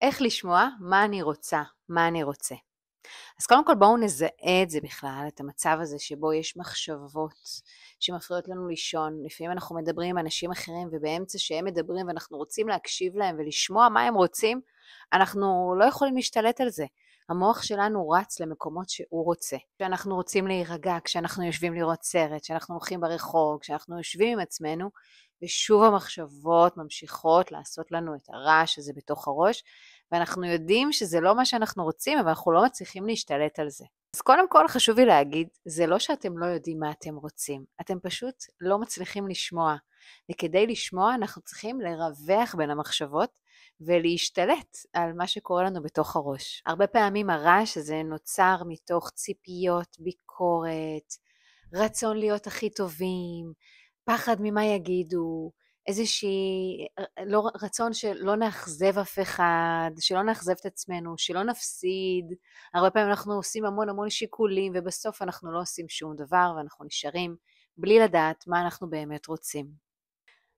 איך לשמוע מה אני רוצה, מה אני רוצה. אז קודם כל בואו נזהה את זה בכלל, את המצב הזה שבו יש מחשבות שמפריעות לנו לישון. לפעמים אנחנו מדברים עם אנשים אחרים ובאמצע שהם מדברים ואנחנו רוצים להקשיב להם ולשמוע מה הם רוצים, אנחנו לא יכולים להשתלט על זה. המוח שלנו רץ למקומות שהוא רוצה. כשאנחנו רוצים להירגע, כשאנחנו יושבים לראות סרט, כשאנחנו הולכים ברחוב, כשאנחנו יושבים עם עצמנו, ושוב המחשבות ממשיכות לעשות לנו את הרעש הזה בתוך הראש, ואנחנו יודעים שזה לא מה שאנחנו רוצים, אבל אנחנו לא מצליחים להשתלט על זה. אז קודם כל חשוב לי להגיד, זה לא שאתם לא יודעים מה אתם רוצים, אתם פשוט לא מצליחים לשמוע, וכדי לשמוע אנחנו צריכים לרווח בין המחשבות, ולהשתלט על מה שקורה לנו בתוך הראש. הרבה פעמים הרעש הזה נוצר מתוך ציפיות, ביקורת, רצון להיות הכי טובים, פחד ממה יגידו, איזושהי רצון שלא נאכזב אף אחד, שלא נאכזב את עצמנו, שלא נפסיד. הרבה פעמים אנחנו עושים המון שיקולים, ובסוף אנחנו לא עושים שום דבר, ואנחנו נשארים בלי לדעת מה אנחנו באמת רוצים.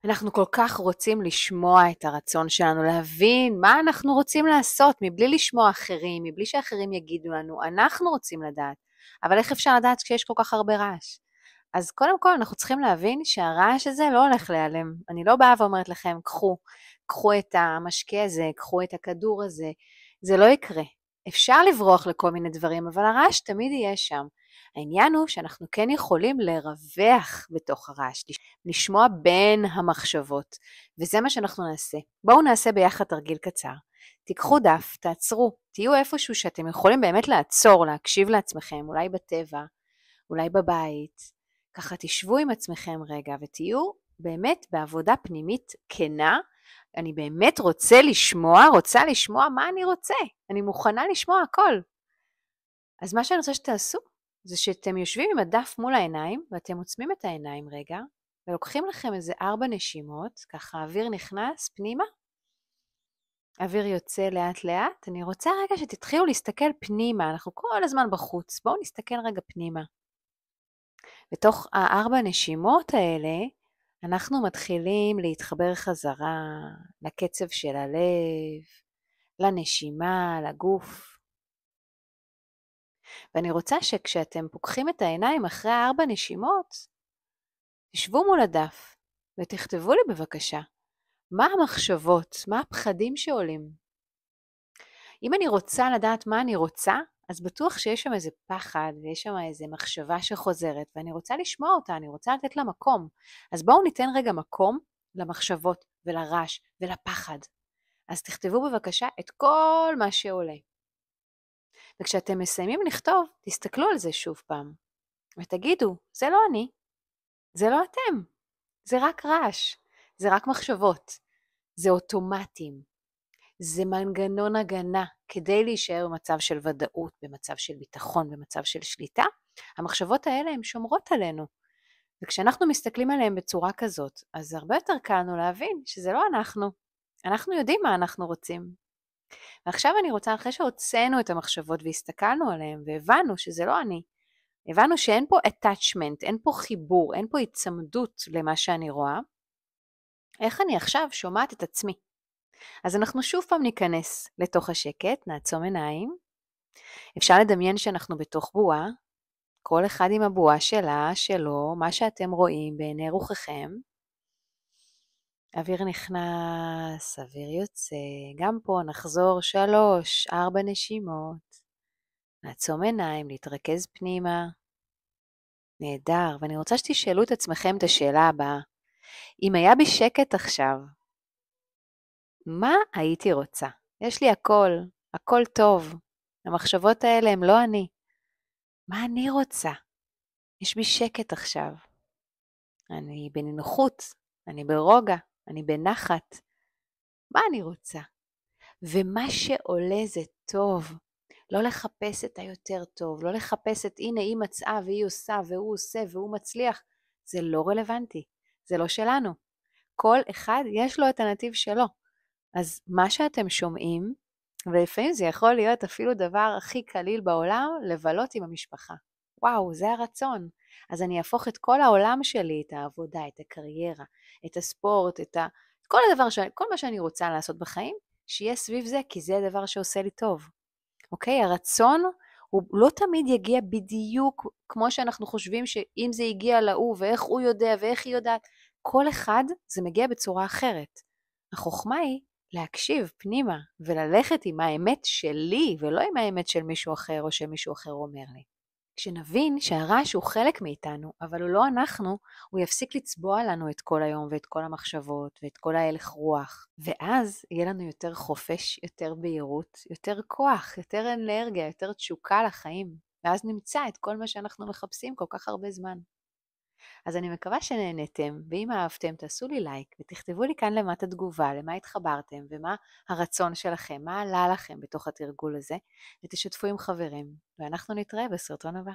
אנחנו כל כך רוצים לשמוע את הרצון שלנו, להבין מה אנחנו רוצים לעשות, מבלי לשמוע אחרים, מבלי שאחרים יגידו לנו, אנחנו רוצים לדעת. אבל איך אפשר לדעת כשיש כל כך הרבה רעש? אז קודם כל אנחנו צריכים להבין שהרעש הזה לא הולך להיעלם. אני לא באה ואומרת לכם, קחו את המשקה הזה, קחו את הכדור הזה. זה לא יקרה. אפשר לברוח לכל מיני דברים, אבל הרעש תמיד יהיה שם. העניין הוא שאנחנו כן יכולים לרווח בתוך הרעש, לשמוע בין המחשבות, וזה מה שאנחנו נעשה. בואו נעשה ביחד תרגיל קצר. תיקחו דף, תעצרו, תהיו איפשהו שאתם יכולים באמת לעצור, להקשיב לעצמכם, אולי בטבע, אולי בבית. ככה תשבו עם עצמכם רגע ותהיו באמת בעבודה פנימית כנה. אני באמת רוצה לשמוע מה אני רוצה. אני מוכנה לשמוע הכל. אז מה שאני רוצה שתעשו, זה שאתם יושבים עם הדף מול העיניים, ואתם עוצמים את העיניים רגע, ולוקחים לכם איזה 4 נשימות, ככה אוויר נכנס פנימה, אוויר יוצא לאט לאט. אני רוצה רגע שתתחילו להסתכל פנימה, אנחנו כל הזמן בחוץ, בואו נסתכל רגע פנימה. בתוך 4 נשימות האלה, אנחנו מתחילים להתחבר חזרה לקצב של הלב, לנשימה, לגוף. ואני רוצה שכשאתם פוקחים את העיניים אחרי 4 נשימות, תשבו מול הדף ותכתבו לי בבקשה, מה המחשבות, מה הפחדים שעולים. אם אני רוצה לדעת מה אני רוצה, אז בטוח שיש שם איזה פחד ויש שם איזה מחשבה שחוזרת, ואני רוצה לשמוע אותה, אני רוצה לתת לה מקום. אז בואו ניתן רגע מקום למחשבות ולרעש ולפחד. אז תכתבו בבקשה את כל מה שעולה. וכשאתם מסיימים לכתוב, תסתכלו על זה שוב פעם, ותגידו, זה לא אני, זה לא אתם, זה רק רעש, זה רק מחשבות, זה אוטומטים, זה מנגנון הגנה, כדי להישאר במצב של ודאות, במצב של ביטחון, במצב של שליטה. המחשבות האלה הן שומרות עלינו, וכשאנחנו מסתכלים עליהן בצורה כזאת, אז הרבה יותר קל לנו להבין שזה לא אנחנו יודעים מה אנחנו רוצים. ועכשיו אני רוצה, אחרי שהוצאנו את המחשבות והסתכלנו עליהן, והבנו שזה לא אני, הבנו שאין פה attachment, אין פה חיבור, אין פה הצמדות למה שאני רואה, איך אני עכשיו שומעת את עצמי? אז אנחנו שוב פעם ניכנס לתוך השקט, נעצום עיניים. אפשר לדמיין שאנחנו בתוך בועה, כל אחד עם הבועה שלה, שלו, מה שאתם רואים בעיני רוחכם. אוויר נכנס, אוויר יוצא, גם פה נחזור 3-4 נשימות. נעצום עיניים, להתרכז פנימה. נהדר, ואני רוצה שתשאלו את עצמכם את השאלה הבאה. אם היה בי שקט עכשיו, מה הייתי רוצה? יש לי הכל טוב. המחשבות האלה הם לא אני. מה אני רוצה? יש בי שקט עכשיו. אני בנינוחות, אני ברוגע, אני בנחת. מה אני רוצה? ומה שעולה זה טוב. לא לחפש את היותר טוב, לא לחפש את הנה היא מצאה והיא עושה והוא עושה והוא מצליח. זה לא רלוונטי, זה לא שלנו. כל אחד יש לו את הנתיב שלו. אז מה שאתם שומעים, ולפעמים זה יכול להיות אפילו דבר הכי קליל בעולם, לבלות עם המשפחה. וואו, זה הרצון. אז אני אהפוך את כל העולם שלי, את העבודה, את הקריירה, את הספורט, כל מה שאני רוצה לעשות בחיים, שיהיה סביב זה, כי זה הדבר שעושה לי טוב. אוקיי? הרצון הוא לא תמיד יגיע בדיוק כמו שאנחנו חושבים שאם זה הגיע להוא ואיך הוא יודע ואיך היא יודעת, כל אחד זה מגיע בצורה אחרת. החוכמה היא להקשיב פנימה וללכת עם האמת שלי ולא עם האמת של מישהו אחר או שמישהו אחר אומר לי. כשנבין שהרעש הוא חלק מאיתנו, אבל הוא לא אנחנו, הוא יפסיק לצבוע לנו את כל היום ואת כל המחשבות ואת כל ההלך רוח. ואז יהיה לנו יותר חופש, יותר בהירות, יותר כוח, יותר אנרגיה, יותר תשוקה לחיים. ואז נמצא את כל מה שאנחנו מחפשים כל כך הרבה זמן. אז אני מקווה שנהנתם, ואם אהבתם תעשו לי לייק ותכתבו לי כאן למטה תגובה למה התחברתם ומה הרצון שלכם, מה עלה לכם בתוך התרגול הזה, ותשתפו עם חברים, ואנחנו נתראה בסרטון הבא.